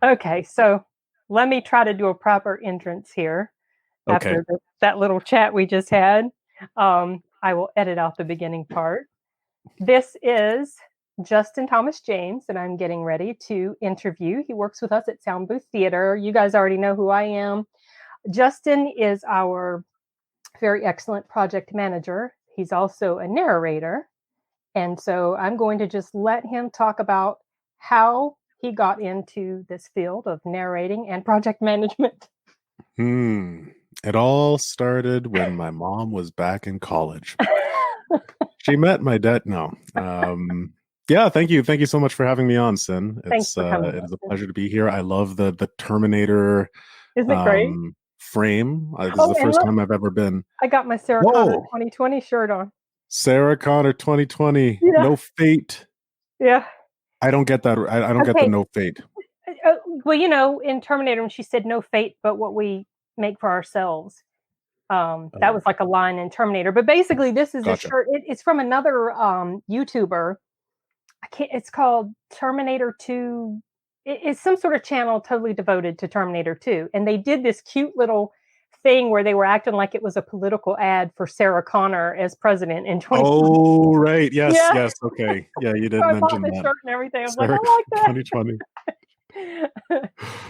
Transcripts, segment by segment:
Okay, so let me try to do a proper entrance here Okay. after that little chat we just had. I will edit out the beginning part. This is Justin Thomas James, and I'm getting ready to interview. He works with us at Soundbooth Theater. You guys already know who I am. Justin is our very excellent project manager. He's also a narrator. And so I'm going to just let him talk about how he got into this field of narrating and project management. It all started when my mom was back in college. She met my dad. No. Yeah, thank you. Thank you so much for having me on, Sin. Thanks for coming. It is a pleasure to be here. I love the Terminator Isn't it great? frame. This is Oh, the and first look, time I've ever been. I got my Sarah Connor Whoa, 2020 shirt on. Sarah Connor 2020. Yeah. No fate. Yeah. I don't get that. I don't get the no fate. Well, you know, in Terminator, when she said no fate but what we make for ourselves. That was like a line in Terminator. But basically, this is Gotcha. a shirt. It's from another YouTuber. It's called Terminator 2. It's some sort of channel totally devoted to Terminator 2. And they did this cute little thing where they were acting like it was a political ad for Sarah Connor as president in 2020. Oh, right. Yes, Yeah. yes. Okay. Yeah, you did So I mention bought the that. shirt and everything. I was Sarah, like, I like that. 2020.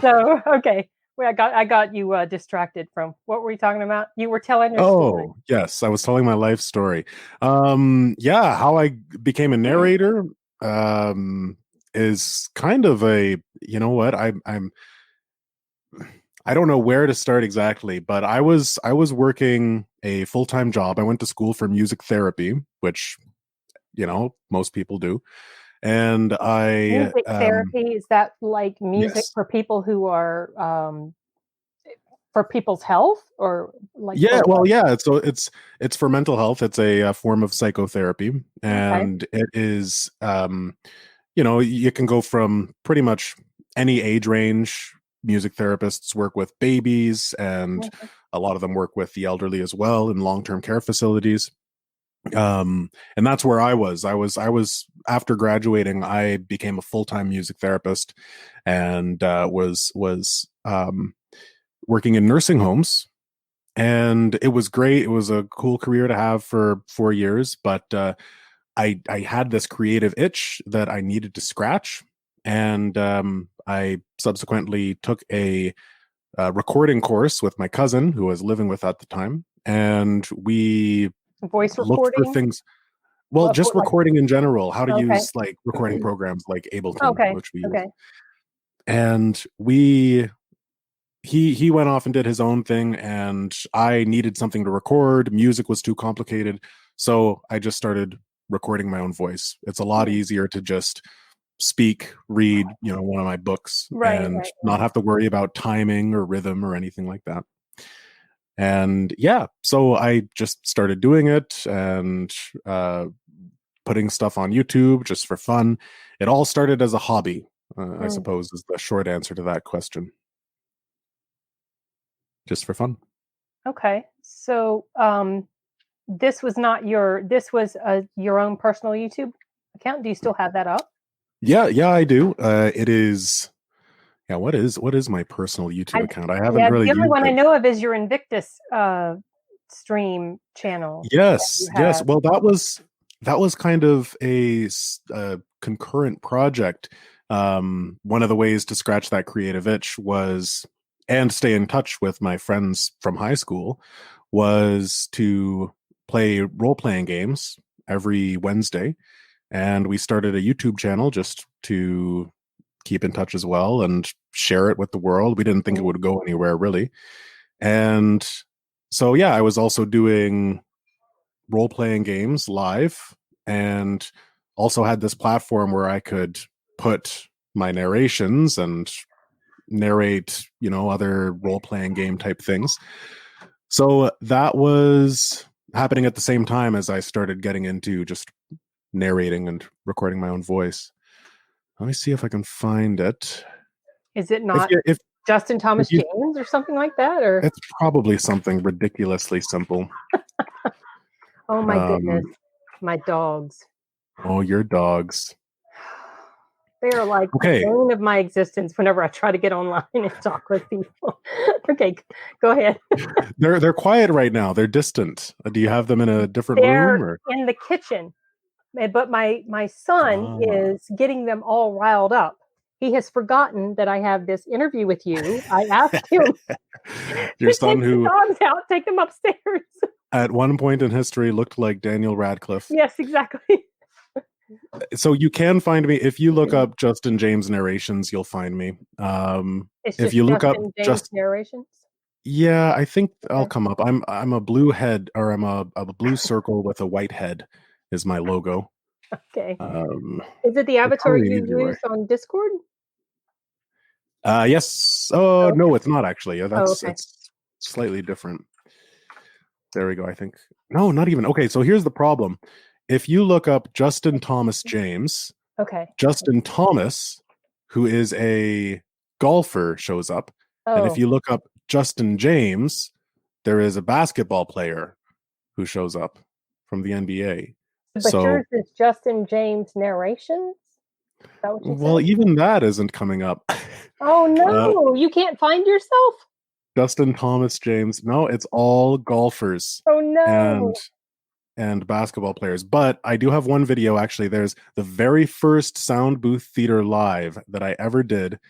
So, okay. Well, I got you distracted from what were you talking about? You were telling your story. Oh, yes. I was telling my life story. Yeah, how I became a narrator is kind of a, you know what? I don't know where to start exactly, but I was working a full-time job. I went to school for music therapy, which, most people do. And Music therapy, is that like music yes. for people who are for people's health or like Yeah, for well, yeah. So it's for mental health. It's a form of psychotherapy, okay. and it is, you can go from pretty much any age range. Music therapists work with babies, and Okay. a lot of them work with the elderly as well in long-term care facilities. And that's where I was after graduating. I became a full-time music therapist, and was working in nursing homes, and it was great. It was a cool career to have for 4 years, but I had this creative itch that I needed to scratch, and I subsequently took a recording course with my cousin who I was living with at the time, and we Voice looked for recording. things. Well, just Like, recording in general, how to okay. use like recording programs like Ableton, Okay. which we use, Okay. and he went off and did his own thing, and I needed something to record. Music was too complicated, so I just started recording my own voice. It's a lot easier to just speak, read, one of my books, and not have to worry about timing or rhythm or anything like that. And yeah, so I just started doing it, and putting stuff on YouTube just for fun. It all started as a hobby, I suppose, is the short answer to that question. Just for fun. Okay. So this was not this was your own personal YouTube account. Do you still have that up? Yeah, I do. It is. Yeah, what is my personal YouTube account? I haven't really the only used one it. I know of is your Invictus stream channel. Yes. Well, that was kind of a concurrent project. One of the ways to scratch that creative itch was, and stay in touch with my friends from high school, was to play role-playing games every Wednesday. And we started a YouTube channel just to keep in touch as well and share it with the world. We didn't think it would go anywhere really. And so, yeah, I was also doing role-playing games live, and also had this platform where I could put my narrations and narrate, other role-playing game type things. So that was happening at the same time as I started getting into just narrating and recording my own voice. Let me see if I can find it. Is it not if Justin Thomas James or something like that? Or it's probably something ridiculously simple. Oh my goodness, my dogs. Oh, your dogs. They are like the Okay, bane of my existence whenever I try to get online and talk with people. Okay, go ahead. they're quiet right now. They're distant. Do you have them in a different They're room or? in the kitchen, but my son Ah. is getting them all riled up. He has forgotten that I have this interview with you. I asked him Your to son, take the who dogs out, take them upstairs. at one point in history looked like Daniel Radcliffe. Yes, exactly. So you can find me if you look up Justin James narrations. You'll find me. It's If just you look up Justin James just narrations. yeah, I think I'll Okay. come up. I'm a blue head, or I'm a blue circle with a white head is my logo. Okay. Um, Is it the it's avatar probably an you easy way. use on Discord? Yes. Oh Okay. no, it's not actually. Oh, That's okay. it's slightly different. There we go. I think no, not even. Okay, so here's the problem. If you look up Justin Thomas James, Okay. Justin Thomas, who is a golfer, shows up. And if Oh, you look up Justin James, there is a basketball player who shows up from the NBA. but So, yours is Justin James narrations? Is that what you well, said? even that isn't coming up. Oh uh, no, you can't find yourself? Justin Thomas James. No, it's all golfers Oh and no. basketball players. But I do have one video actually. There's the very first Soundbooth Theater live that I ever did,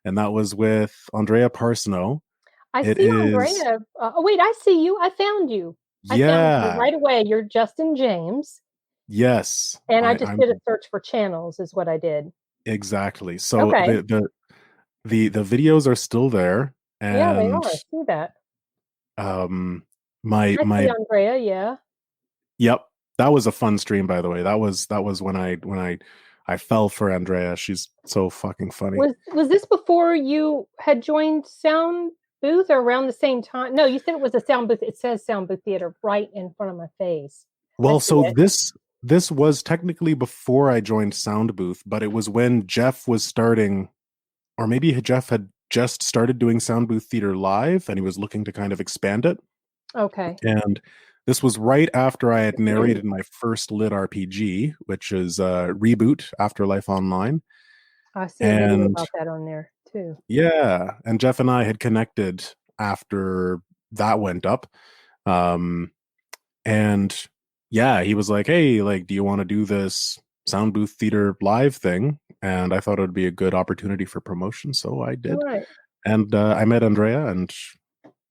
and that was with Andrea Parsono. I It see is Andrea. Oh wait, I see you. I found you. I found you yeah, right away. You're Justin James. yes. And I just I'm did a search for channels is what I did. exactly. So Okay. the videos are still there, Yeah, they and are. I see that. um my I see my Andrea, yeah. yep, that was a fun stream, by the way. That was when I fell for Andrea. She's so fucking funny. Was this before you had joined Sound Booth or around the same time? No, you said it was a Sound Booth. It says Sound Booth Theater right in front of my face. I Well, see so it. this was technically before I joined Soundbooth, but it was when Jeff was starting, or maybe Jeff had just started doing Soundbooth Theater Live, and he was looking to kind of expand it. Okay. And this was right after I had narrated my first lit RPG, which is Reboot Afterlife Online. I see a video And about that on there too. yeah, and Jeff and I had connected after that went up. Um, and yeah, he was like, "Hey, like, do you want to do this Sound Booth Theater live thing?" And I thought it would be a good opportunity for promotion, so I did. Right. And I met Andrea, and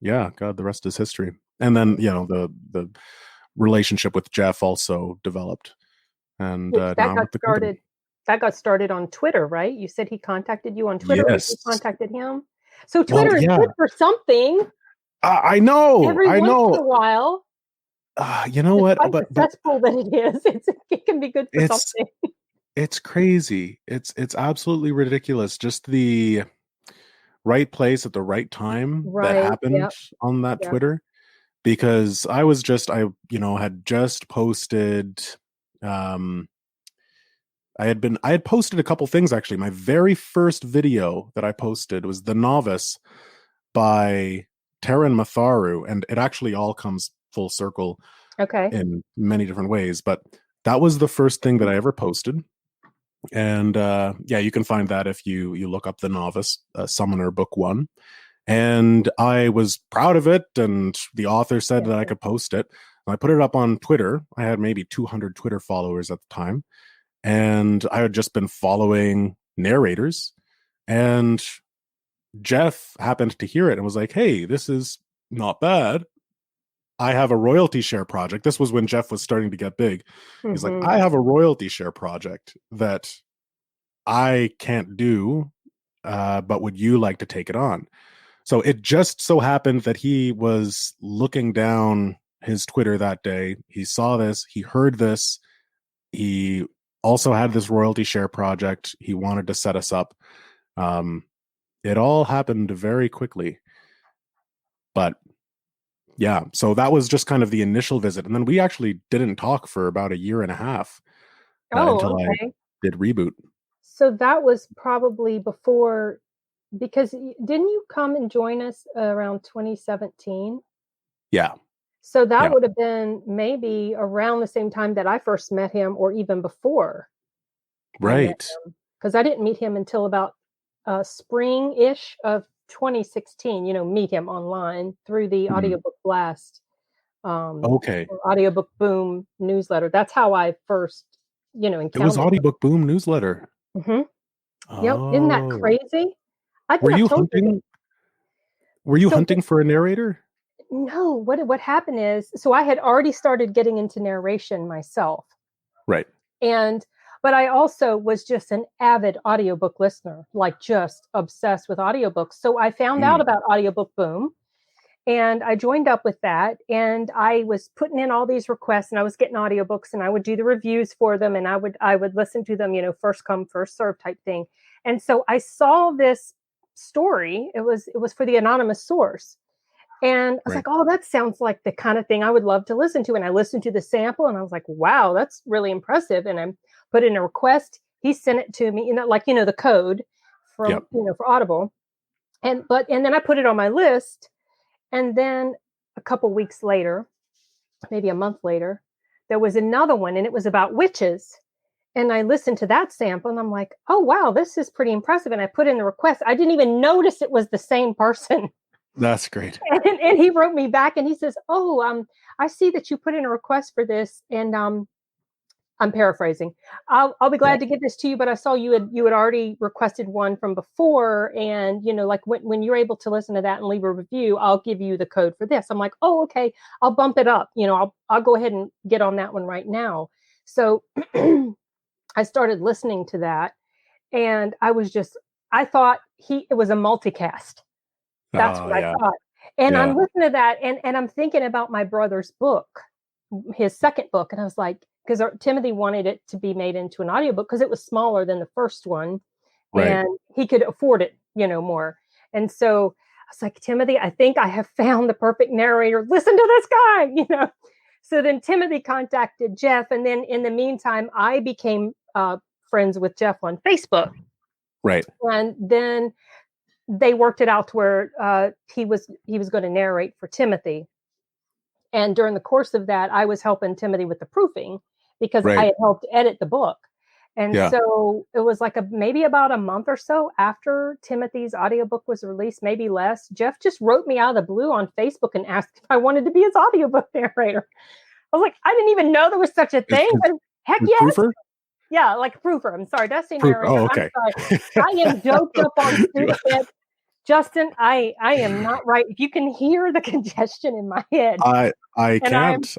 yeah, God, the rest is history. And then the relationship with Jeff also developed, and Which now I'm with the company. that got started on Twitter, right? You said he contacted you on Twitter or you Yes. contacted him? So Well, Twitter is yeah, good for something I know, every I once in know. a while. You know what? Despite the But cesspool that it is, it can be good for it's something. it's crazy. It's absolutely ridiculous. Just the right place at the right time that Right. happened Yep. on that Yep. Twitter, because I had just posted um I had posted a couple things actually. My very first video that I posted was The Novice by Taran Matharu, and it actually all comes full circle Okay. in many different ways, but that was the first thing that I ever posted. And yeah, you can find that if you look up The Novice, Summoner Book 1. And I was proud of it, and the author said that I could post it. And I put it up on Twitter. I had maybe 200 Twitter followers at the time, and I had just been following narrators. And Jeff happened to hear it and was like, "Hey, this is not bad. I have a royalty share project." This was when Jeff was starting to get big. He's like, Mm-hmm. "I have a royalty share project that I can't do, but would you like to take it on?" So it just so happened that he was looking down his Twitter that day. He saw this, he heard this. He also had this royalty share project. He wanted to set us up. Um, it all happened very quickly. But yeah, so that was just kind of the initial visit. And then we actually didn't talk for about a year and a half Oh, until I okay. did Reboot. So that was probably before, because didn't you come and join us around 2017? Yeah, So that yeah. would have been maybe around the same time that I first met him, or even before I met Right. him. because I didn't meet him until about spring-ish of 2016, meet him online through the Audiobook Blast Okay. or Audiobook Boom newsletter. That's how I first, It was encountered him. Audiobook Boom newsletter. Hmm. Yep. Isn't that Oh. crazy? I Were think I've you told you. hunting? Were you So hunting for a narrator? no, what happened is, so I had already started getting into narration myself. Right. But I also was just an avid audiobook listener, like just obsessed with audiobooks. So I found out about Audiobook Boom and I joined up with that, and I was putting in all these requests, and I was getting audiobooks, and I would do the reviews for them, and I would listen to them, first come, first serve type thing. And so I saw this story. It was for the anonymous source. And I was Right. like, oh, that sounds like the kind of thing I would love to listen to. And I listened to the sample and I was like, wow, that's really impressive. And I put in a request. He sent it to me, the code from, Yep. for Audible. And then I put it on my list. And then a couple weeks later, maybe a month later, there was another one and it was about witches. And I listened to that sample and I'm like, oh, wow, this is pretty impressive. And I put in the request. I didn't even notice it was the same person. That's great. And he wrote me back and he says, oh, I see that you put in a request for this. And I'm paraphrasing. I'll be glad to get this to you, but I saw you had already requested one from before. And, like when you're able to listen to that and leave a review, I'll give you the code for this. I'm like, oh, okay, I'll bump it up. I'll go ahead and get on that one right now. So I started listening to that and I thought it was a multicast. That's what I Yeah. thought. And Yeah. I'm listening to that and I'm thinking about my brother's book, his second book. And I was like, because Timothy wanted it to be made into an audiobook because it was smaller than the first one. Right. And he could afford it, more. And so I was like, Timothy, I think I have found the perfect narrator. Listen to this guy. So then Timothy contacted Jeff. And then in the meantime, I became friends with Jeff on Facebook. Right. And then they worked it out to where he was going to narrate for Timothy. And during the course of that, I was helping Timothy with the proofing because I had helped edit the book. And so it was like maybe about a month or so after Timothy's audiobook was released, maybe less. Jeff just wrote me out of the blue on Facebook and asked if I wanted to be his audiobook narrator. I was like, I didn't even know there was such a thing. But heck yes. Proofer? Yeah, like a proofer. I'm sorry. That's the narrator. Oh, okay. I'm sorry. I am doped up on stupid. Justin, I am not right. If you can hear the congestion in my head. I can't.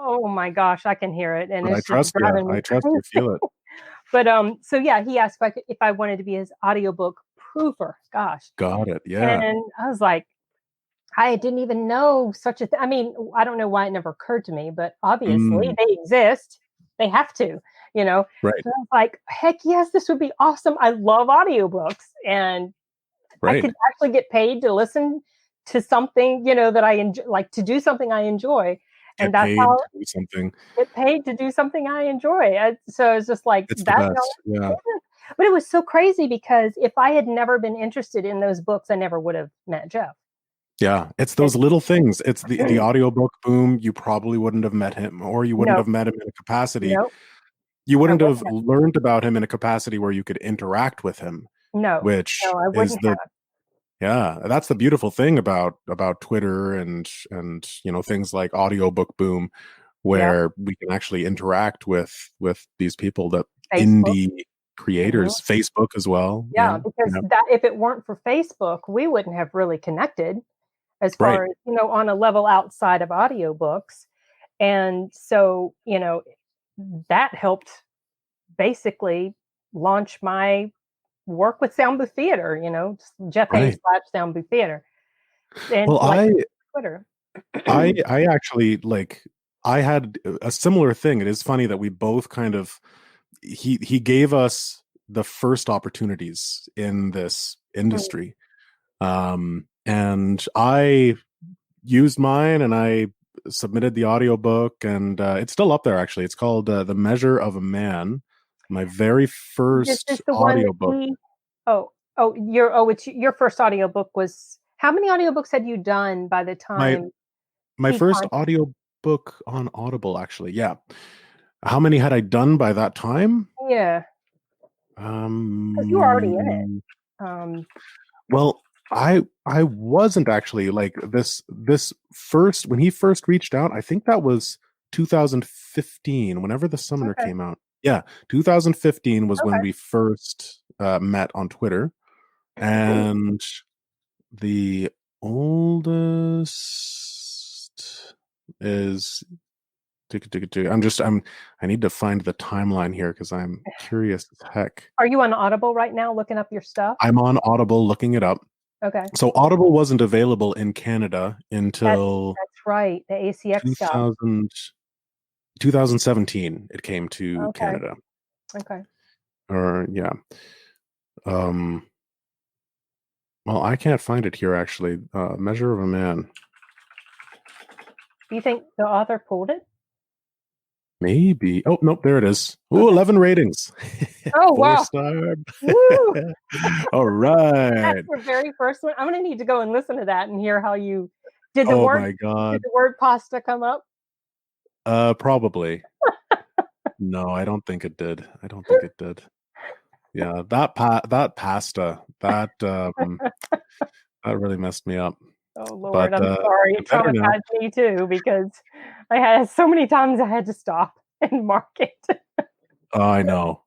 Oh my gosh, I can hear it. And but it's just driving me I trust crazy. you feel it. But so yeah, he asked if I wanted to be his audiobook proofer. Gosh. Got it. Yeah. And I was like, I didn't even know such a thing. I mean, I don't know why it never occurred to me, but obviously they exist. They have to, Right. So I was like, heck yes, this would be awesome. I love audiobooks. And I could actually get paid to listen to something, that I enjoy, like to do something I enjoy. And that's how to do something. Get paid to do something I enjoy. So it's just like it's that. The best. Yeah. But it was so crazy because if I had never been interested in those books, I never would have met Jeff. Yeah, it's those little things. It's the audiobook boom. You probably wouldn't have met him, or you wouldn't have met him in a capacity. Nope. You wouldn't have learned about him in a capacity where you could interact with him. No, which I wouldn't have. Yeah, that's the beautiful thing about Twitter and things like Audiobook Boom, where we can actually interact with these people, that Facebook. indie creators, Facebook as well. Yeah, because that if it weren't for Facebook, we wouldn't have really connected as far as, on a level outside of audiobooks. And so, that helped basically launch my work with Soundbooth Theater, Jeff Hayes / Soundbooth Theater. And well, Twitter. I actually I had a similar thing. It is funny that we both kind of he gave us the first opportunities in this industry. And I used mine and I submitted the audiobook, and it's still up there actually. It's called The Measure of a Man. My very first audiobook. It's your first audiobook was. How many audiobooks had you done by the time? My first audiobook on Audible, actually. Yeah. How many had I done by that time? Yeah. Because you were already in it. Well, I wasn't actually like this first when he first reached out. I think that was 2015, whenever the Summoner Okay. came out. Yeah, 2015 was when Okay. we first met on Twitter, and the oldest is I need to find the timeline here because I'm curious as heck. Are you on Audible right now looking up your stuff? I'm on Audible looking it up. Okay. So Audible wasn't available in Canada until That's right. The ACX stuff. 2017 it came to Okay. Canada. Okay. Or yeah. Well, I can't find it here actually. Measure of a Man. Do you think the author pulled it? Maybe. Oh, nope, there it is. Ooh, Okay. 11 ratings. Oh, 4 wow. star. Woo! All right. That's your very first one. I'm going to need to go and listen to that and hear how you did. Oh my God. Did the word pasta come up? Probably. No, I don't think it did. I don't think it did. Yeah, that pasta that that really messed me up. Oh Lord, But I'm sorry. It traumatized me too because I had so many times I had to stop and mark it. Oh, I know.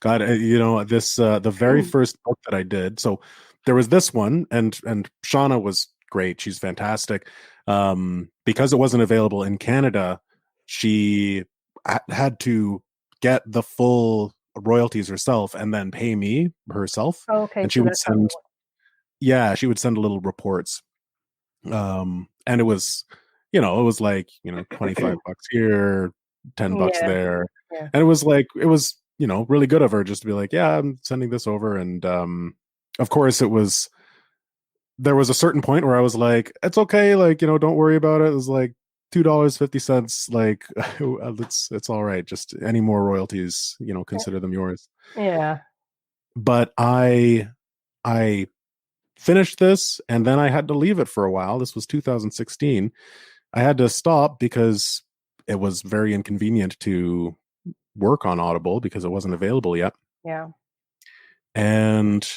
God, you know this the very first book that I did. So there was this one, and Shauna was great. She's fantastic. Because it wasn't available in Canada, she had to get the full royalties herself and then pay me herself. Okay, And she would send, she would send little reports. And it was, it was like, 25 bucks here, 10 bucks there. Yeah. And it was really good of her just to be like, yeah, I'm sending this over. And of course there was a certain point where I was like, it's okay, like, don't worry about it. It was like $2.50, like it's all right. Just any more royalties, consider them yours. Yeah. But I finished this and then I had to leave it for a while. This was 2016. I had to stop because it was very inconvenient to work on Audible because it wasn't available yet. Yeah. And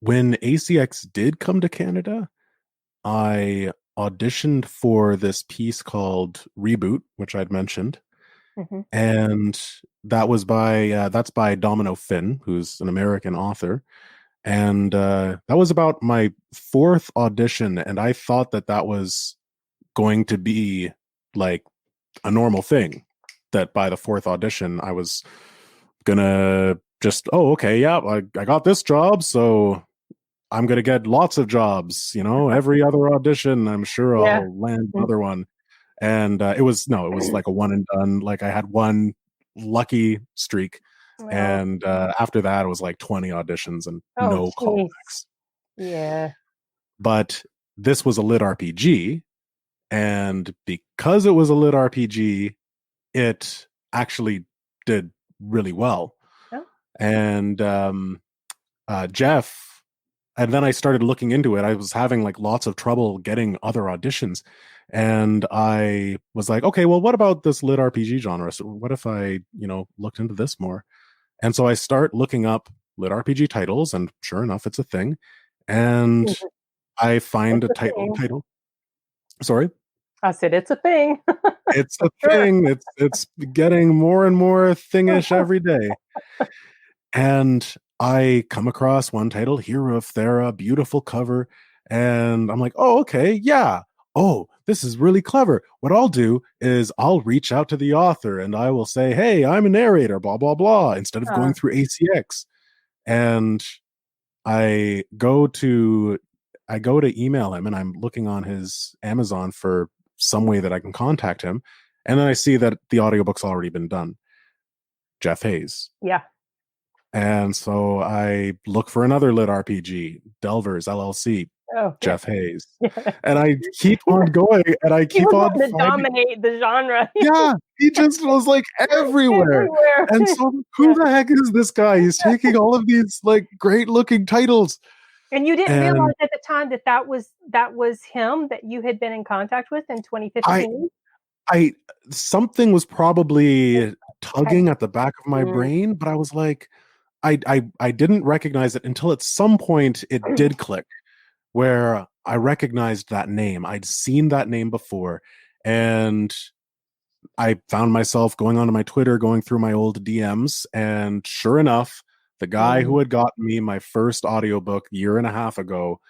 when ACX did come to Canada, I auditioned for this piece called Reboot, which I'd mentioned. Mm-hmm. And that's by Domino Finn, who's an American author. And that was about my fourth audition, and I thought that was going to be like a normal thing, that by the fourth audition I was gonna just, oh, okay, yeah, I got this job, so I'm gonna get lots of jobs, every other audition I'm sure I'll land another one. And it was like a one and done. Like I had one lucky streak, and after that it was like 20 auditions and no callbacks. Yeah. But this was a lit RPG, and because it was a lit RPG, it actually did really well. Oh. And Jeff, and then I started looking into it. I was having like lots of trouble getting other auditions, and I was like, okay, well, what about this lit RPG genre? So what if I, looked into this more? And so I start looking up lit RPG titles, and sure enough, it's a thing. And I find a title. Sorry? I said it's a thing. It's a thing. It's getting more and more thingish every day. And I come across one title, Hero of Thera, beautiful cover, and I'm like, oh, okay, yeah. Oh, this is really clever. What I'll do is I'll reach out to the author and I will say, hey, I'm a narrator, blah, blah, blah, instead of going through ACX. And I go to email him, and I'm looking on his Amazon for some way that I can contact him. And then I see that the audiobook's already been done. Jeff Hayes. Yeah. And so I look for another lit RPG, Delvers LLC, Jeff Hayes. Yeah. And I keep on going, and I keep on to dominate the genre. Yeah, he just was like everywhere. And so who the heck is this guy? He's taking all of these like great looking titles. And you didn't realize at the time that was him that you had been in contact with in 2015? Something was probably tugging at the back of my brain, but I was like, I didn't recognize it until at some point it did click, where I recognized that name. I'd seen that name before, and I found myself going onto my Twitter, going through my old DMs, and sure enough, the guy who Mm, had gotten me my first audiobook a year and a half ago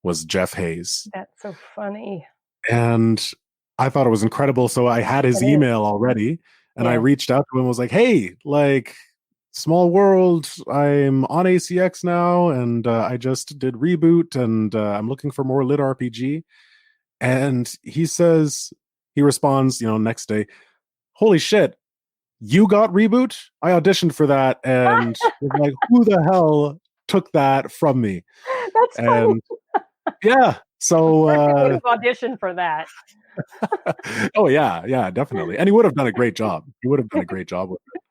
was Jeff Hayes. that's so funny. And I thought it was incredible. So I had It his is. email already, and I Yeah. reached out to him and was like, hey, like, small world, I'm on ACX now, and I just did Reboot, and I'm looking for more lit RPG. And he responds, next day, holy shit, you got Reboot? I auditioned for that, and was like, who the hell took that from me? That's funny. And yeah, Of so course, he would have auditioned for that. oh yeah, definitely. And he would have done a great job. He would have done a great job with it.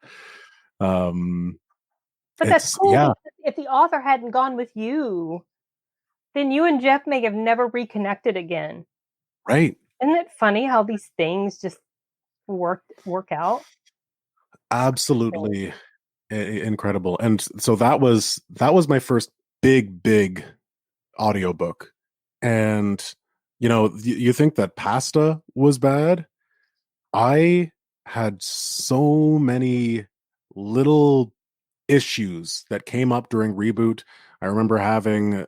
But that's It's cool yeah, because if the author hadn't gone with you, then you and Jeff may have never reconnected again. right. Isn't it funny how these things just work out? Absolutely incredible. And so that was my first big audiobook. And you think that Pasta was bad? I had so many little issues that came up during Reboot. I remember having,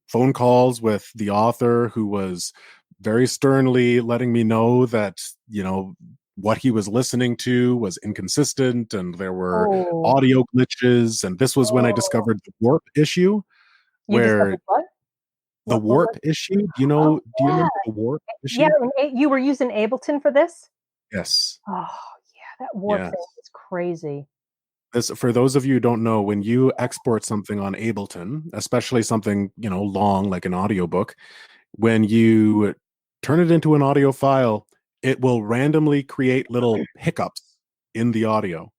phone calls with the author who was very sternly letting me know that, what he was listening to was inconsistent and there were Oh, audio glitches. And this was when I oh. discovered the warp issue, You where discovered what? the What was warp issue, Oh, do you yeah. remember the warp Yeah, issue? and you were using Ableton for this? Yes. Oh, yeah, that warp thing Yes. is crazy. This, for those of you who don't know, when you export something on Ableton, especially something, long like an audiobook, when you turn it into an audio file, it will randomly create little hiccups in the audio.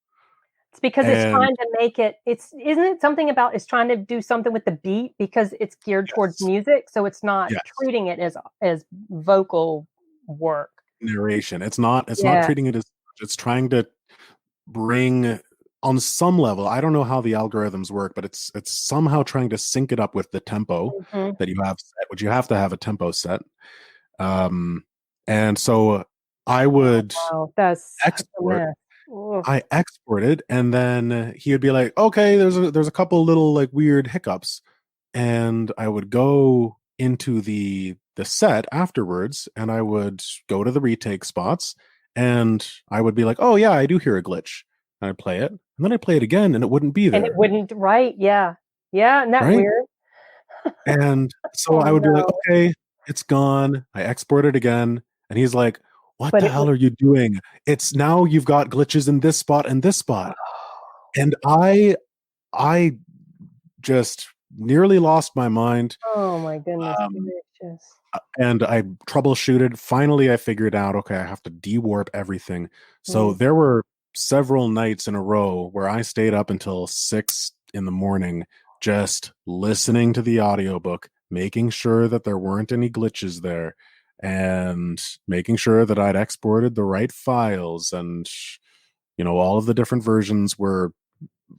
It's because it's And trying to make it it's isn't it something about it's trying to do something with the beat because it's geared towards yes, music, so it's not yes, treating it as vocal work. narration. It's not Yeah. treating it as, it's trying to bring, on some level, I don't know how the algorithms work, but it's somehow trying to sync it up with the tempo Mhm. that you have set, which you have to have a tempo set. Um, and so I would Wow, that's such a export, mess. Ugh. I exported, and then he would be like, okay, there's a couple little like weird hiccups, and I would go into the set afterwards, and I would go to the retake spots, and I would be like, oh yeah, I do hear a glitch, and I'd play it, and then I'd play it again, and it wouldn't be And it there, wouldn't right, yeah. Yeah, isn't that right? weird? And so Oh, I would be like, no. okay, it's gone. I export it again. And he's like, what But the it would hell are you doing? It's now you've got glitches in this spot and this spot. And I just nearly lost my mind. oh my goodness Um, gracious. and I troubleshooted. Finally, I figured out, okay, I have to dewarp everything. So Mm. there were several nights in a row where I stayed up until 6 in the morning just listening to the audiobook, making sure that there weren't any glitches there, and making sure that I'd exported the right files, and all of the different versions were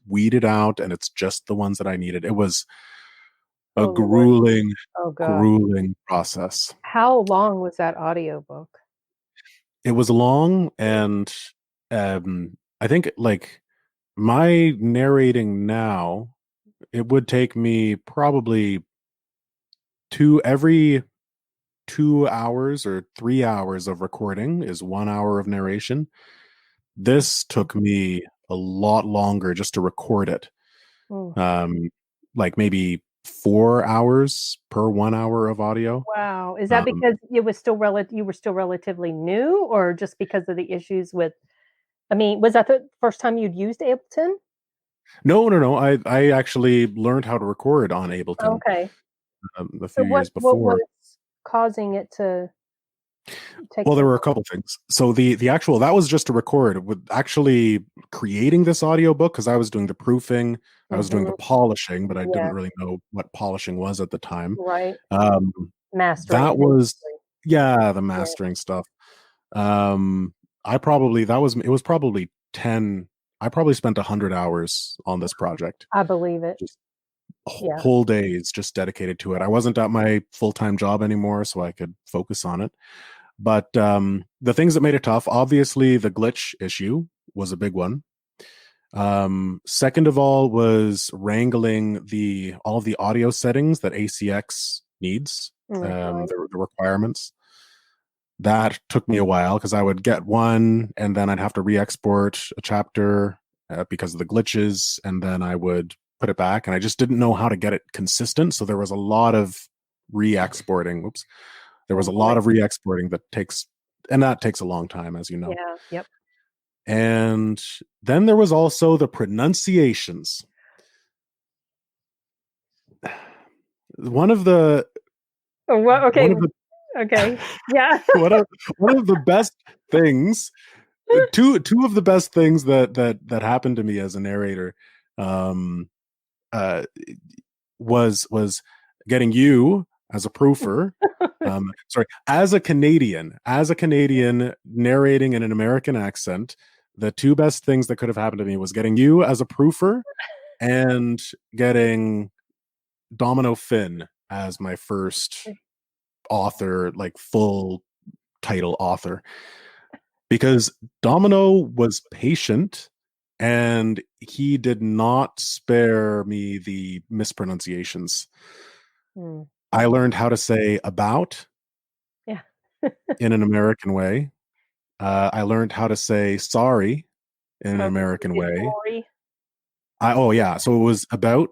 weeded out, and it's just the ones that I needed. It was a Oh, Lord. grueling, Oh god. grueling process. How long was that audiobook? It was long, and I think, like, my narrating now, it would take me probably every 2 hours or 3 hours of recording is 1 hour of narration. This took me a lot longer just to record it. Mm. Um, like maybe 4 hours per 1 hour of audio. Wow. Is that Um, because it was still you were still relatively new or just because of the issues with I mean, was that the first time you'd used Ableton? no. I actually learned how to record on Ableton Okay. a So few years what before. was causing it to take Well, so there were a long? couple things. So the actual, that was just to record. With actually creating this audiobook, because I was doing the proofing, I was doing the Mhm. polishing, but I didn't Yeah, really know what polishing was at the time. right. Um, Mastering, that was, basically. yeah, the Yeah. mastering stuff. I probably, it was probably 10. I probably spent 100 hours on this project. I believe it. Just Yeah. whole days just dedicated to it. I wasn't at my full-time job anymore, so I could focus on it. But the things that made it tough, obviously, the glitch issue was a big one. Second of all was wrangling all of the audio settings that ACX needs, Right. the requirements. That took me a while because I would get one and then I'd have to re-export a chapter because of the glitches, and then I would put it back, and I just didn't know how to get it consistent. So there was a lot of re-exporting. Oops. There was a lot of re-exporting that takes a long time, as you know. Yeah. Yep. And then there was also the pronunciations. One of the Well, okay. one of the Okay. Yeah. one of the best things, two of the best things that happened to me as a narrator, uh, was getting you as a proofer. As a Canadian narrating in an American accent. The two best things that could have happened to me was getting you as a proofer and getting Domino Finn as my first author, like full title author, because Domino was patient and he did not spare me the mispronunciations. I learned how to say about in an American way. I learned how to say sorry in an American way. So it was about,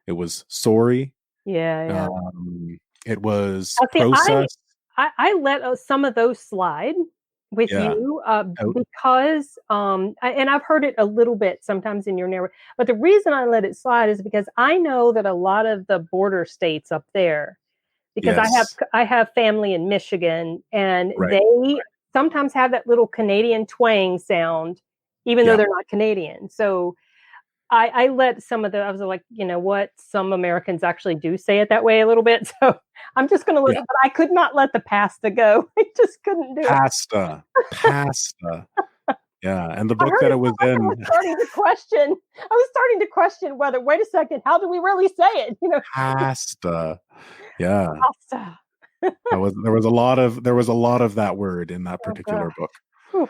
it was sorry. Yeah. It was process. I let some of those slide with you because, and I've heard it a little bit sometimes in your narrative, but the reason I let it slide is because I know that a lot of the border states up there, because I have family in Michigan, and they sometimes have that little Canadian twang sound, even though they're not Canadian. So I let some of I was like, you know what? Some Americans actually do say it that way a little bit. So I'm just going to listen, but I could not let the pasta go. I just couldn't do it. Pasta. Yeah. And the book that it was in. I was starting to question whether, wait a second, how do we really say it? You know, pasta. Yeah. Pasta. there was a lot of that word in that particular book. Whew.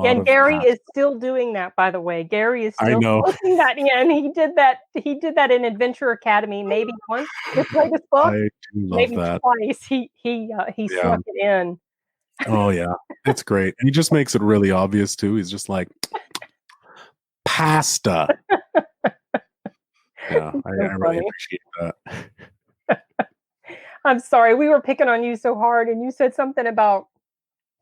And Gary is still doing that, by the way. Gary is still putting that in. He did that in Adventure Academy, maybe once. His latest book, I do love maybe that. Twice. He snuck it in. Oh yeah, it's great. And he just makes it really obvious too. He's just like pasta. Yeah, I really appreciate that. I'm sorry, we were picking on you so hard, and you said something about,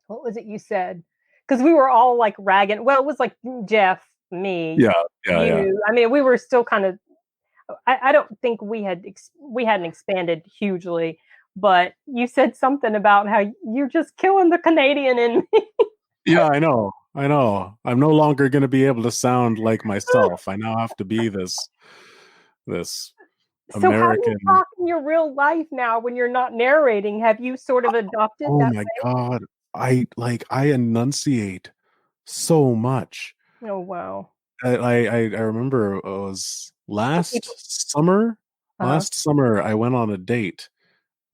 what was it you said? Because we were all like ragging. Well, it was like Jeff, me, you. I mean, we were still kind of. I don't think we hadn't expanded hugely, but you said something about how you're just killing the Canadian in me. Yeah, I know. I'm no longer going to be able to sound like myself. I now have to be this So American. how do you talk in your real life now when you're not narrating? Have you sort of adopted that? Oh my God. I enunciate so much. Oh wow. I remember it was last summer I went on a date,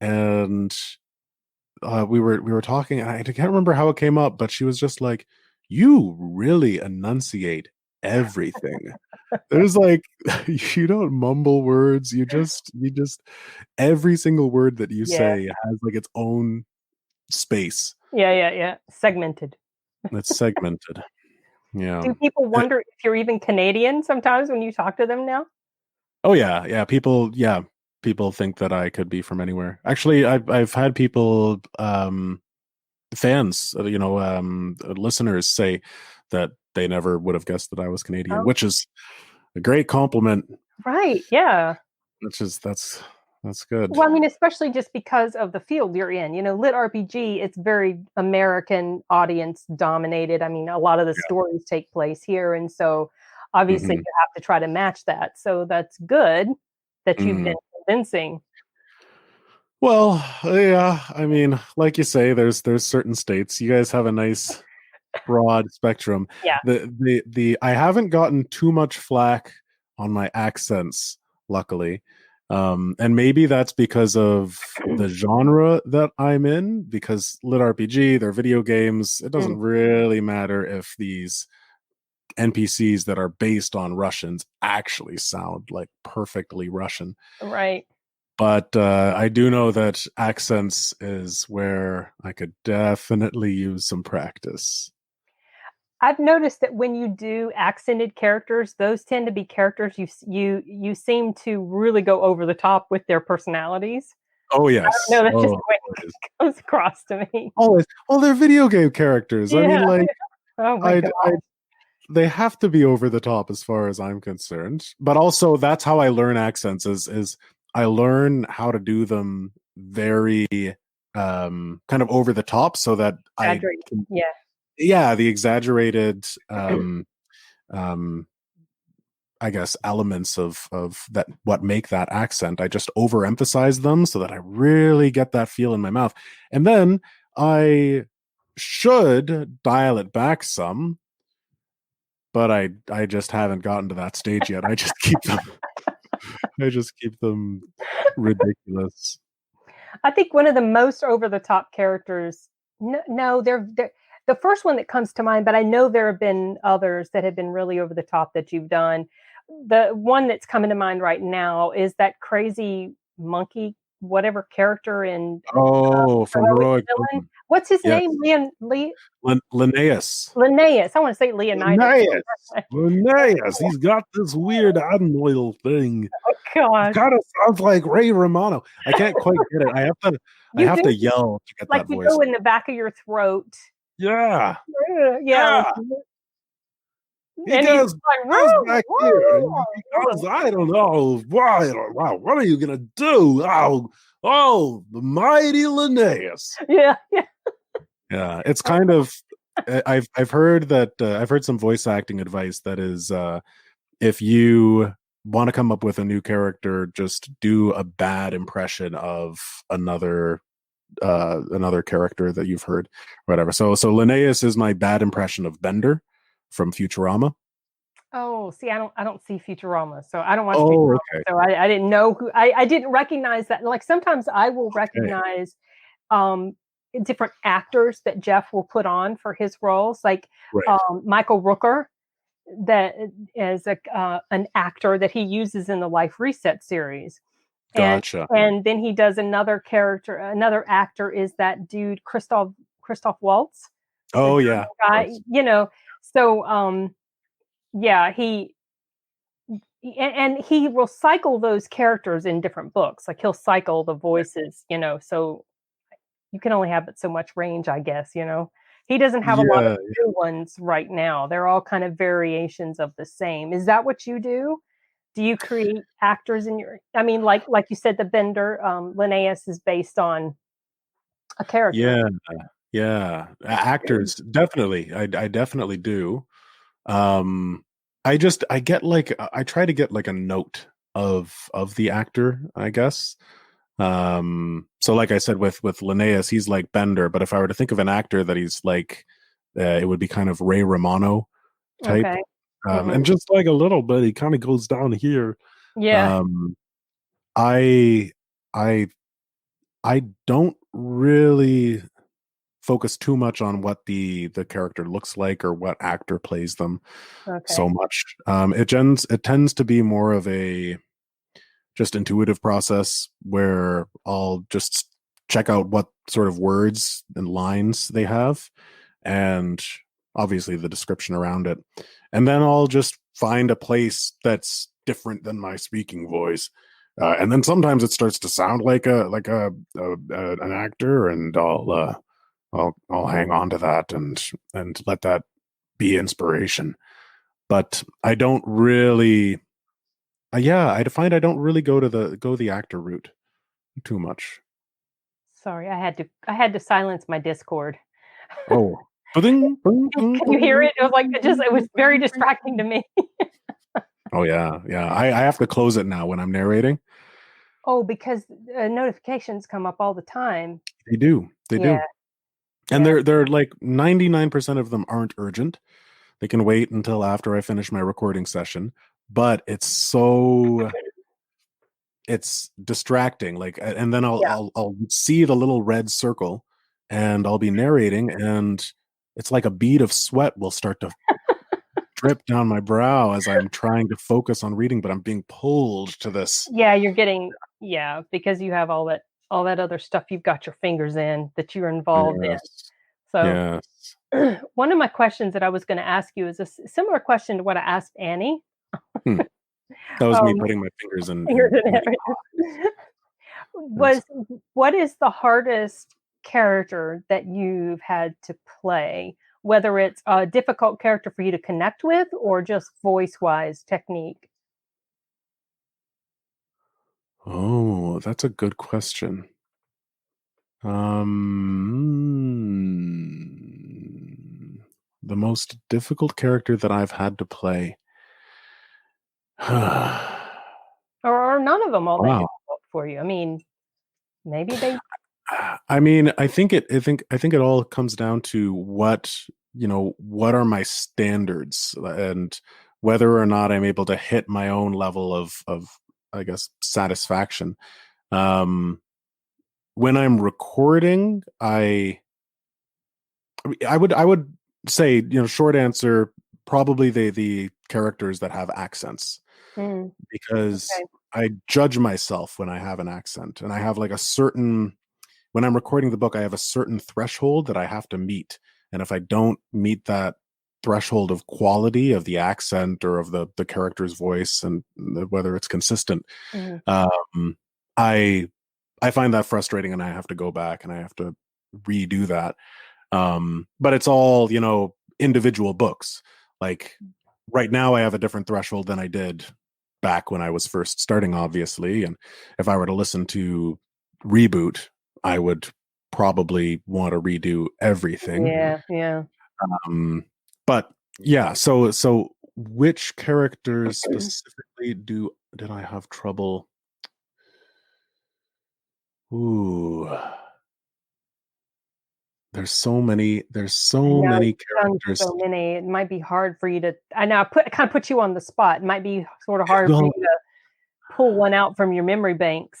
and we were talking, and I can't remember how it came up, but she was just like, you really enunciate everything. There's like, you don't mumble words, you just every single word that you say has like its own space. Yeah. Segmented. It's segmented. Yeah. Do people wonder if you're even Canadian sometimes when you talk to them now? Oh yeah. People think that I could be from anywhere. Actually, I've had people, fans, listeners say that they never would have guessed that I was Canadian, which is a great compliment. Right. Yeah. That's good. Well, I mean, especially just because of the field you're in. You know, Lit RPG, it's very American audience dominated. I mean, a lot of the stories take place here. And so obviously you have to try to match that. So that's good that you've been convincing. Well, yeah, I mean, like you say, there's certain states. You guys have a nice broad spectrum. Yeah. The I haven't gotten too much flack on my accents, luckily. And maybe that's because of the genre that I'm in, because lit RPG, they're video games. It doesn't Mm, really matter if these NPCs that are based on Russians actually sound like perfectly Russian. right. But I do know that accents is where I could definitely use some practice. I've noticed that when you do accented characters, those tend to be characters you seem to really go over the top with their personalities. Oh I don't yes. know, that's just Oh, the way always. it comes across to me. Always. Well, they're video game characters. I Yeah. mean, like, Oh my I god. they have to be over the top as far as I'm concerned. But also, that's how I learn accents. Is I learn how to do them very kind of over the top, so that I Exaggerated. can, Yeah. yeah, the exaggerated um I guess elements of that what make that accent. I just overemphasize them so that I really get that feel in my mouth. And then I should dial it back some, but I just haven't gotten to that stage yet. I just keep them ridiculous. I think one of the most over the top characters. No, no, they're the first one that comes to mind, but I know there have been others that have been really over the top that you've done. The one that's coming to mind right now is that crazy monkey, whatever character in Oh, from Heroic Heroic Villain. Villain. What's his Yes. name? Linnaeus. Linnaeus. I want to say Leonidas. Linnaeus. Linnaeus. He's got this weird admiral thing. Oh He gosh, kind of sounds like Ray Romano. I can't quite get it. I you have do to yell to get like that you voice. go in the back of your throat. Yeah. Yeah, Yeah. He and he's like, goes "Woo, back here and he goes, woo." I don't know. Why? Wow, what are you gonna do? The mighty Linnaeus. Yeah, yeah. Yeah, it's kind of I've heard that I've heard some voice acting advice that is if you want to come up with a new character, just do a bad impression of another character that you've heard, whatever. So Linnaeus is my bad impression of Bender from Futurama. Oh, see, I don't see Futurama, so I don't watch Oh, Futurama, okay, so I didn't know who I didn't recognize that. Like sometimes I will okay, recognize um different actors that Jeff will put on for his roles, like right, Michael Rooker, that is an actor that he uses in the Life Reset series. And gotcha. and then he does another character, another actor is that dude Christoph Waltz, the Oh yeah, German of guy, course. so yeah, and he will cycle those characters in different books. Like he'll cycle the voices, so you can only have but so much range, I guess. He doesn't have a lot of Yeah, new ones right now. They're all kind of variations of the same. Is that what you do? Do you create actors in your I mean, like you said, the Bender, Linnaeus is based on a character. yeah, yeah. Actors definitely. I definitely do. Um, I get like I try to get like a note of the actor, I guess. So like I said with Linnaeus, he's like Bender, but if I were to think of an actor that he's like, it would be kind of Ray Romano type. Okay. Mhm. And just like a little bit, he kind of goes down here. Yeah. Um, I I I don't really focus too much on what the character looks like or what actor plays them Okay. so much. It tends to be more of a just intuitive process where I'll just check out what sort of words and lines they have and obviously the description around it. And then I'll just find a place that's different than my speaking voice. And then sometimes it starts to sound like an actor, and I'll hang on to that and let that be inspiration. But I don't really, yeah, I find I don't really go the actor route too much. Sorry, I had to silence my Discord. Oh, ba-ding, bing, bing, Can you hear bing, it? It was like it was very distracting to me. oh yeah, yeah. I have to close it now when I'm narrating. Oh, because notifications come up all the time. They do, they Yeah. do. And Yeah. they're like 99% of them aren't urgent. They can wait until after I finish my recording session, but it's distracting. Like, and then Yeah. I'll see the little red circle, and I'll be narrating, and it's like a bead of sweat will start to drip down my brow as I'm trying to focus on reading, but I'm being pulled to this. Yeah, you're getting because you have all that other stuff you've got your fingers in that you're involved in. Yes, So yes. one of my questions that I was going to ask you is a similar question to what I asked Annie. Hmm. That was me Um, putting my fingers in. fingers in Like, it. yes. Was what is the hardest character that you've had to play? Whether it's a difficult character for you to connect with or just voice wise technique. Oh, that's a good question. The most difficult character that I've had to play. Or are none of them all that Wow. difficult for you? I mean, maybe they I mean, I think it all comes down to what are my standards, and whether or not I'm able to hit my own level of I guess satisfaction. Um, when I'm recording, I would say, short answer, probably the characters that have accents, mm, because okay. I judge myself when I have an accent, and I have like a certain when I'm recording the book, I have a certain threshold that I have to meet. And if I don't meet that threshold of quality of the accent or of the character's voice, and whether it's consistent, Mhm. um, I I find that frustrating, and I have to go back and I have to redo that. But it's all, individual books. Like right now, I have a different threshold than I did back when I was first starting, obviously. And if I were to listen to Reboot, I would probably want to redo everything. Yeah, yeah. Um, but yeah, so which characters specifically did I have trouble? Ooh, there's I so know many you've done characters. so many. It might be hard for you to I know I kind of put you on the spot. It might be sort of hard for you Well, to pull one out from your memory banks.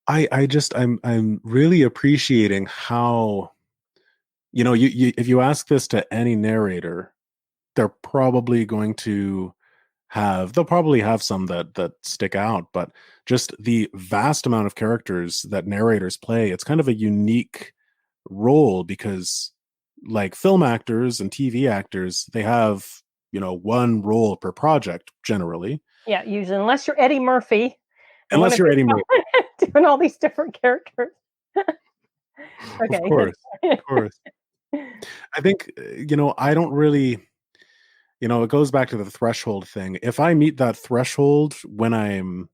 I'm really appreciating how, you if you ask this to any narrator, they're probably going to they'll probably have some that stick out, but just the vast amount of characters that narrators play, it's kind of a unique role, because like film actors and TV actors, they have, one role per project generally, Yeah, usually unless you're Eddie Murphy and want unless to you're Eddie Murphy. go doing all these different characters. Of Okay. course, of course. I think, I don't really, it goes back to the threshold thing. If I meet that threshold when I'm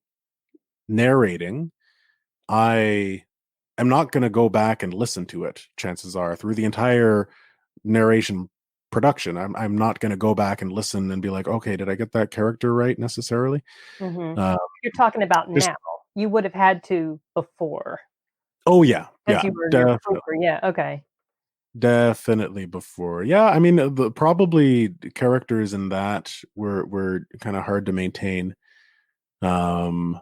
narrating, I am not going to go back and listen to it. Chances are, through the entire narration production, I'm not going to go back and listen and be like, okay, did I get that character right necessarily? Mhm. Uh, You're talking about just now. You would have had to before oh yeah, as yeah, you were your definitely, proper. Yeah, okay. definitely before. Yeah, I mean, probably characters in that were kind of hard to maintain. Um,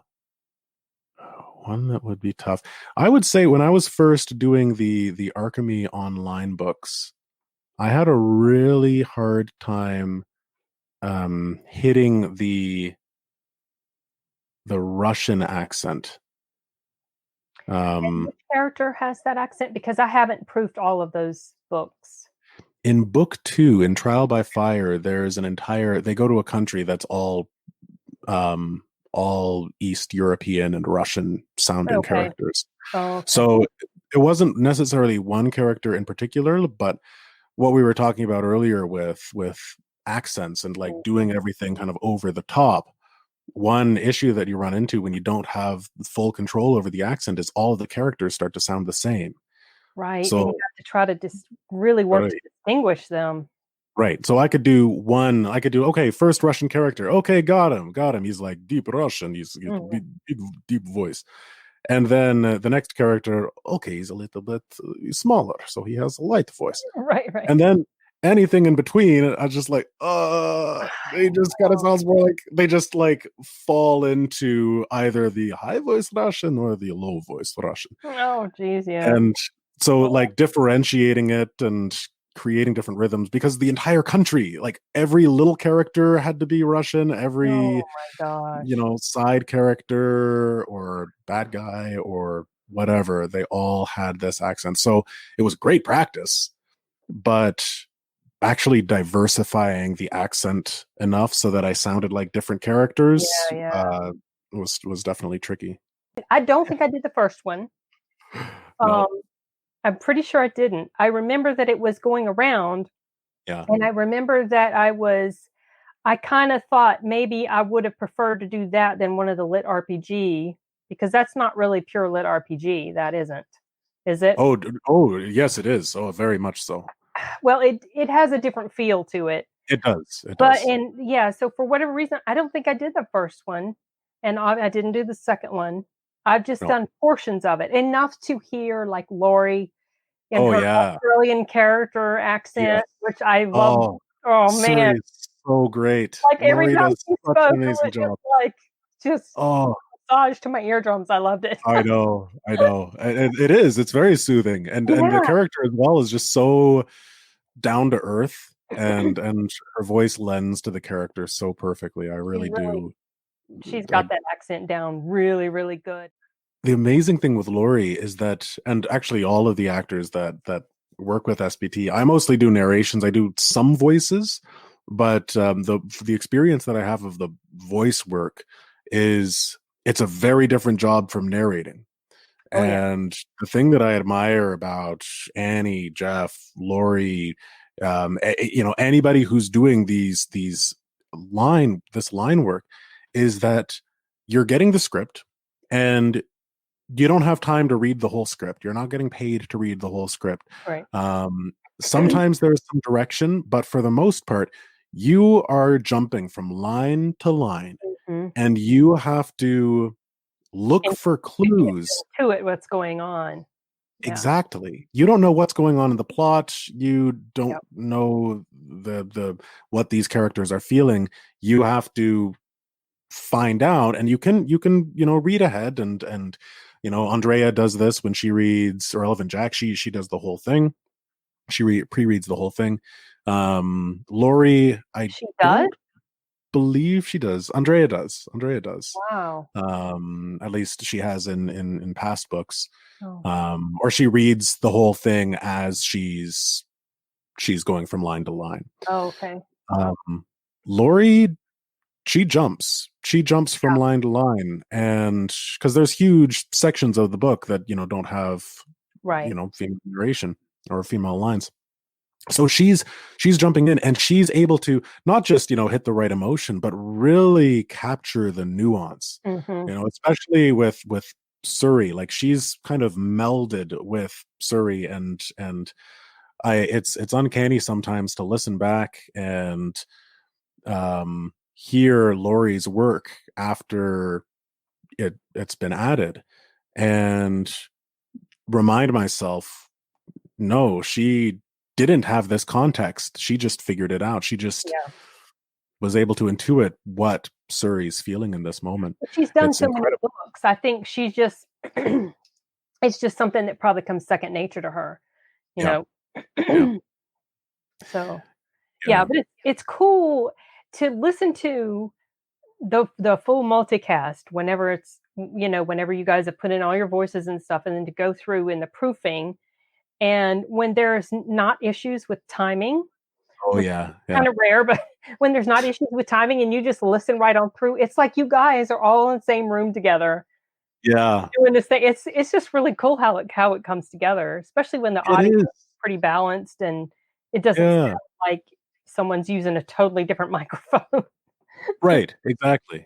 One that would be tough. I would say when I was first doing the Archemy online books, I had a really hard time hitting the Russian accent. And Um, which character has that accent? Because I haven't proofed all of those books. in book 2, in Trial by Fire, there's an entire they go to a country that's um, all East European and Russian sounding Okay. characters. Oh, okay. So it wasn't necessarily one character in particular, but what we were talking about earlier with accents and like Mhm. doing everything kind of over the top. One issue that you run into when you don't have full control over the accent is all of the characters start to sound the same. Right, and you So have to try to really work to right, distinguish them. right. So I could do, okay, first Russian character. Okay, got him. He's like deep Russian. He's Mhm. big, big deep voice. And then the next character, okay, he's a little bit smaller, so he has a light voice. Right, right. And then anything in between, I was just like, they just kind of Oh, sounds more like they just like fall into either the high voice Russian or the low voice Russian. oh, geez, yeah. And so like differentiating it and creating different rhythms, because the entire country, like every little character had to be Russian, Oh every my gosh. side character or bad guy or whatever, they all had this accent. So it was great practice, but actually diversifying the accent enough so that I sounded like different Yeah, characters yeah. was definitely tricky. I don't think I did the first one. Um, No. I'm pretty sure I didn't. I remember that it was going around, Yeah. and I remember that I kind of thought maybe I would have preferred to do that than one of the lit RPG, because that's not really pure lit RPG. That isn't, is it? Oh, yes, it is. Oh, very much so. Well, it has a different feel to it. It does. It But does. and yeah, so for whatever reason, I don't think I did the first one, and I didn't do the second one. I've just No. done portions of it, enough to hear like Lori in Oh her yeah. Australian character Yeah. accent, which I love. Oh, Oh man, Suri is so great. like every Lori time does she such spoke, an amazing it was job. like just Oh, massage to my eardrums. I loved it. I know, I know. And it is. It's very soothing, and the Yeah, character as well is just so down to earth, and her voice lends to the character so perfectly. I she's really really do. she's I, got that accent down really, really good. the amazing thing with Lori is that, and actually all of the actors that work with SBT, I mostly do narrations. I do some voices, but the experience that I have of the voice work is it's a very different job from narrating. Oh yeah, And the thing that I admire about Annie, Jeff, Lori, anybody who's doing this line work is that you're getting the script and you don't have time to read the whole script. You're not getting paid to read the whole script. right. Sometimes there's some direction, but for the most part, you are jumping from line to line Mhm. and you have to look And for pay clues. attention to it, what's going on. Yeah. Exactly. You don't know what's going on in the plot. You don't Yep. know the what these characters are feeling. You have to find out, and you can read ahead, and Andrea does this when she reads Irrelevant Jack. She does the whole thing. She pre-reads the whole thing. Lori, I She does? don't believe she does. Andrea does. Andrea does. Wow. At least she has in past books. Oh, Or she reads the whole thing as she's going from line to line. oh, okay. Lori, she jumps from line to line, and because there's huge sections of the book that don't have Right. female narration or female lines. So she's jumping in, and she's able to not just hit the right emotion, but really capture the nuance. Mhm. Especially with Suri, like she's kind of melded with Suri, and it's uncanny sometimes to listen back and hear Laurie's work after it's been added, and remind myself, no, she didn't have this context. She just figured it out. She just Yeah. was able to intuit what Suri's feeling in this moment. But she's done It's so many incredible. books. I think she's just it's just something that probably comes second nature to her, you Yeah, know? yeah, So, yeah, yeah. but it's cool to listen to the full multicast whenever whenever you guys have put in all your voices and stuff, and then to go through in the proofing, and when there's not issues with timing, Oh which yeah, is yeah, kind of rare, but when there's not issues with timing and you just listen right on through, it's like you guys are all in the same room together yeah. doing this thing. It's just really cool how it comes together, especially when the It audio is. is pretty balanced and it doesn't sound Yeah. like someone's using a totally different microphone. Right. Exactly.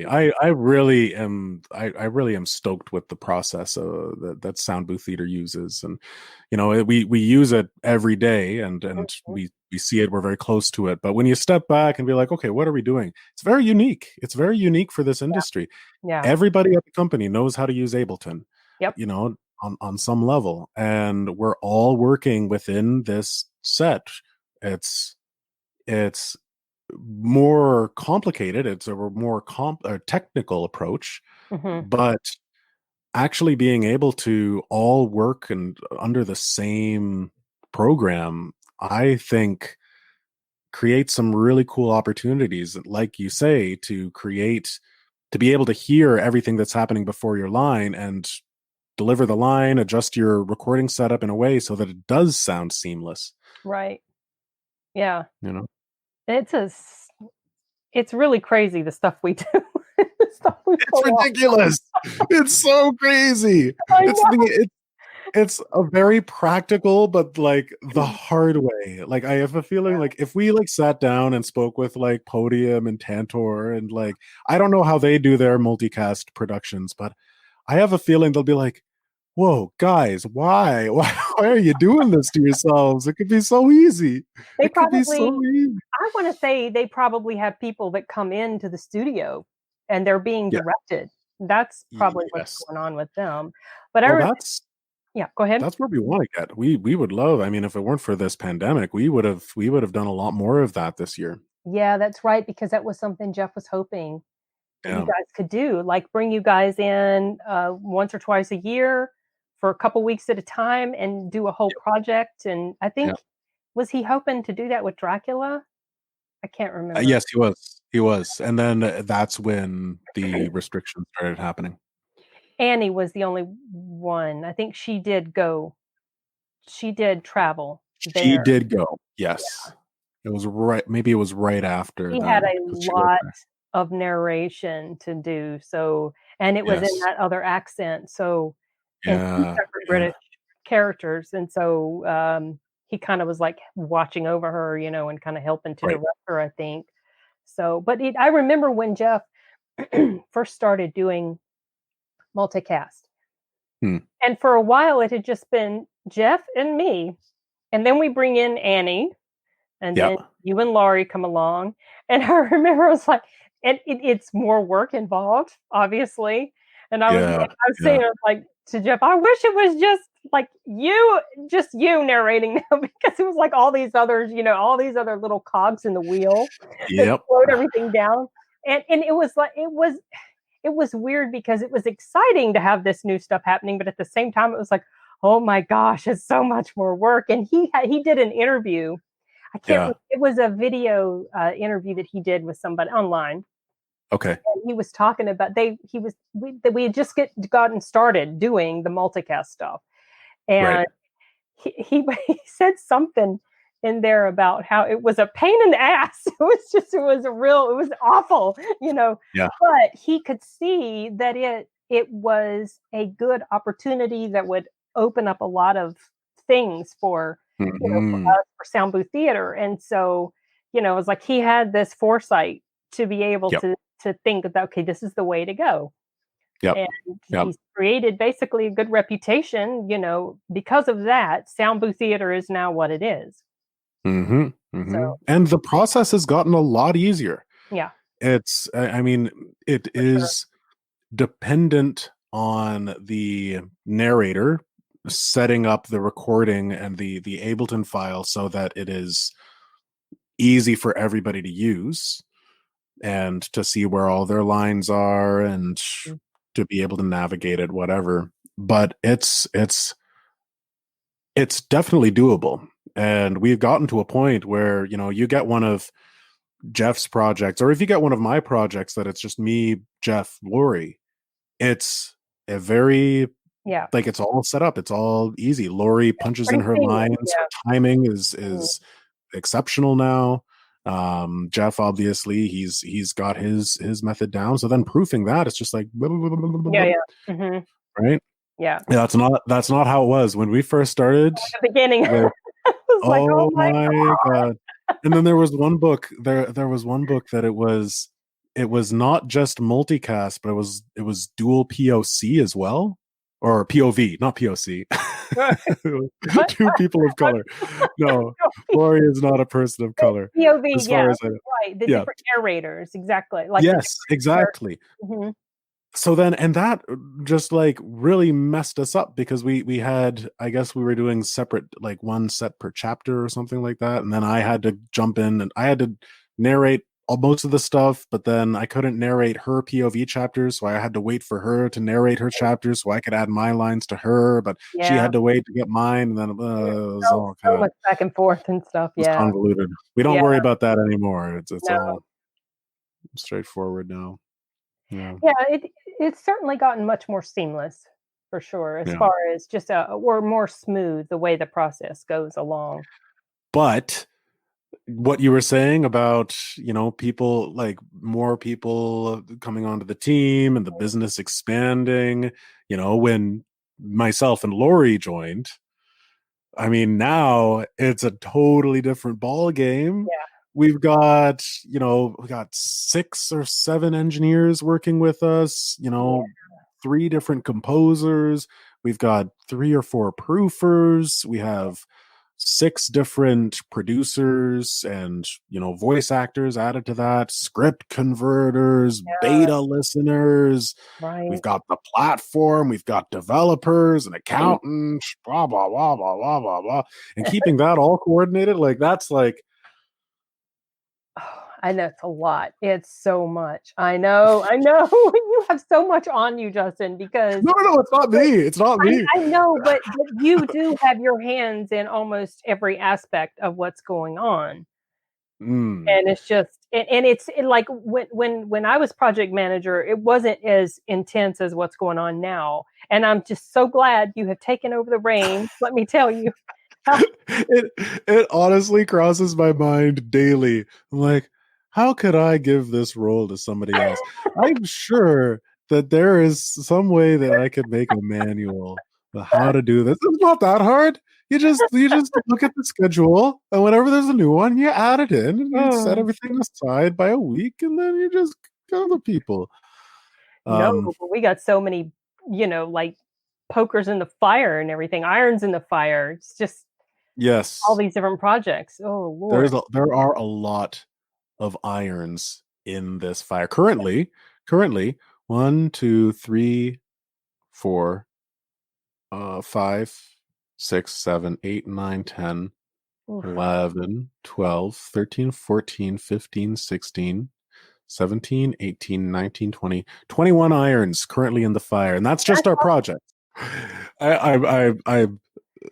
I really am. I really am stoked with the process that Soundbooth Theater uses, and we use it every day, and we see it. We're very close to it. But when you step back and be like, okay, what are we doing? It's very unique. It's very unique for this Yeah. industry. Yeah. Everybody at the company knows how to use Ableton, Yep. on some level, and we're all working within this set. It's more complicated. It's a more technical approach, Hmm. but actually being able to all work and under the same program, I think creates some really cool opportunities, like you say, to be able to hear everything that's happening before your line and deliver the line, adjust your recording setup in a way so that it does sound seamless. Right. Yeah. You know, It's a s- it's really crazy the stuff we do. The stuff we it's pull off. ridiculous. It's so crazy. I It's know. it's a very practical, but like the hard way. Like I have a feeling like if we like sat down and spoke with like Podium and Tantor and like I don't know how they do their multicast productions, but I have a feeling they'll be like, "Whoa, guys, why? Why are you doing this to yourselves? It could be so easy. They It could be so probably easy." I wanna say they probably have people that come into the studio and they're being Yeah. directed. That's probably what's Yes. going on with them. But I Well, remember. Yeah, go ahead. that's where we want to get. We would love. I mean, if it weren't for this pandemic, we would have done a lot more of that this year. Yeah, that's right, because that was something Jeff was hoping that you Yeah. guys could do, like, bring you guys in, once or twice a year for a couple weeks at a time and do a whole project, and I Yeah. think was he hoping to do that with Dracula? I can't remember. Yes, he was. He was. And then that's when the restrictions started happening. Annie was the only one. I think she did travel She there. did go. Yes. It was right. Maybe it was right after He had then a because she was lot there. of narration to do, so and it was in Yes. that other accent, so and 2 Yeah. separate Yeah. British characters, and so, he kinda was, like, watching over her, and kinda helping to Right. direct her, I think. So, but it I remember when Jeff first started doing multicast, Hmm. and for a while, it had just been Jeff and me, and then we bring in Annie, and Yeah. then you and Laurie come along, and I remember I was like and it's more work involved, obviously, and Yeah. I was saying, Yeah. I was like, to Jeff, "I wish it was like, just you narrating now," because it was like all these others, all these other little cogs in the wheel that Yep. slowed everything down, and it was like it was weird because it was exciting to have this new stuff happening, but at the same time, it was like, "Oh my gosh, it's so much more work," and he did an interview. I can't Yeah. it was a video, interview that he did with somebody online, Okay. and he was talking about we had just gotten started doing the multicast stuff, Right. and he said something in there about how it was a pain in the ass. It was awful, Yeah. but he could see that it was a good opportunity that would open up a lot of things for Hmm. us for Sound Booth Theater. And so, it was like he had this foresight to be able Yep. to think that, okay, this is the way to go. Yep. And Yep. he's created basically a good reputation, because of that, Sound Booth Theater is now what it is. Mm-hmm. So, Mm-hmm. And the process has gotten a lot easier. yeah, I mean, it for sure. is dependent on the narrator setting up the recording and the Ableton file so that it is easy for everybody to use and to see where all their lines are and Mm. to be able to navigate it, whatever. But it's definitely doable. And we've gotten to a point where, you get one of Jeff's projects, or if you get one of my projects that it's just me, Jeff, Lori, it's a very Yeah, like it's all set up. It's all easy. Lori punches in pretty her seamless, lines. yeah. Her timing is Mhm. is exceptional now. Jeff obviously he's got his method down. So then proofing that it's just like blah, blah, blah, blah, blah, Yeah, blah, yeah. Mhm. right. Yeah. Yeah, that's not how it was when we first started The beginning, with I was like, "Oh oh my my god. And then there was one book. There was one book that it was not just multicast, but it was dual POC as well, or POV, not POC. What? Two people of color. No, Lori is not a person of color, POV, as yeah, far as I know. right. The Yeah. different narrators, exactly. Like the Yes, exactly. Mhm. So then, and that just like really messed us up because we had, I guess we were doing separate, like one set per chapter or something like that, and then I had to jump in and I had to narrate most of the stuff, but then I couldn't narrate her POV chapters, so I had to wait for her to narrate her chapters so I could add my lines to her, but she Yeah. had to wait to get mine, and then it was all So kind of much back and forth and stuff. was Yeah. convoluted. We don't Yeah. worry about that anymore. It's No. all straightforward now. Yeah. Yeah, it's certainly gotten much more seamless for sure, as Yeah. far as just or more smooth the way the process goes along. But what you were saying about, people, like more people coming onto the team and the business expanding, when myself and Lori joined, I mean, now it's a totally different ball game. Yeah. We've got, we got 6 or 7 engineers working with us, Yeah. 3 different composers. We've got 3 or 4 proofers. We have 6 different producers and, voice actors added to that, script converters, Yeah. beta listeners. We've Right. got the platform, we've got developers and accountants, blah, blah, blah, blah, blah, blah, blah. And keeping that all coordinated, like that's like, Oh, I know it's a lot. It's so much. I know. You have so much on you, Justin, because no, it's not me. It's not me. I know, but you do have your hands in almost every aspect of what's going on. Mm. And it's just and it's like when I was project manager, it wasn't as intense as what's going on now. And I'm just so glad you have taken over the reins. Let me tell you. It honestly crosses my mind daily. I'm like, how could I give this role to somebody else? I'm sure that there is some way that I could make a manual of how to do this. It's not that hard. You just look at the schedule, and whenever there's a new one, you add it in, and you set Mm. everything aside by a week, and then you just go to people. No, Um, but we got so many, like pokers in the fire and everything, irons in the fire. It's just all yes, these different projects. Oh Lord. there are a lot of irons in this fire. Currently, 1, 2, 3, 4, 5, 6, 7, 8, 9, 10, Oof. 11, 12, 13, 14, 15, 16, 17, 18, 19, 20, 21 irons currently in the fire, and that's just our project.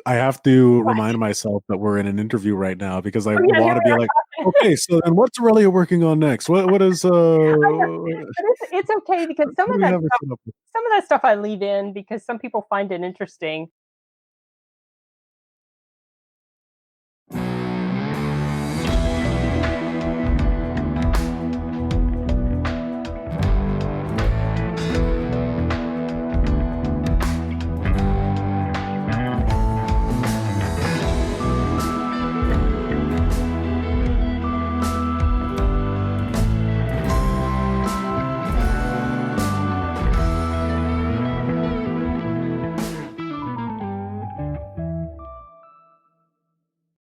I have to remind myself that we're in an interview right now because I Oh, yeah, want to be like, okay, so then what's Aurelia working on next? What is I know. But it's okay because who do we have it set up with? some of that stuff I leave in because some people find it interesting.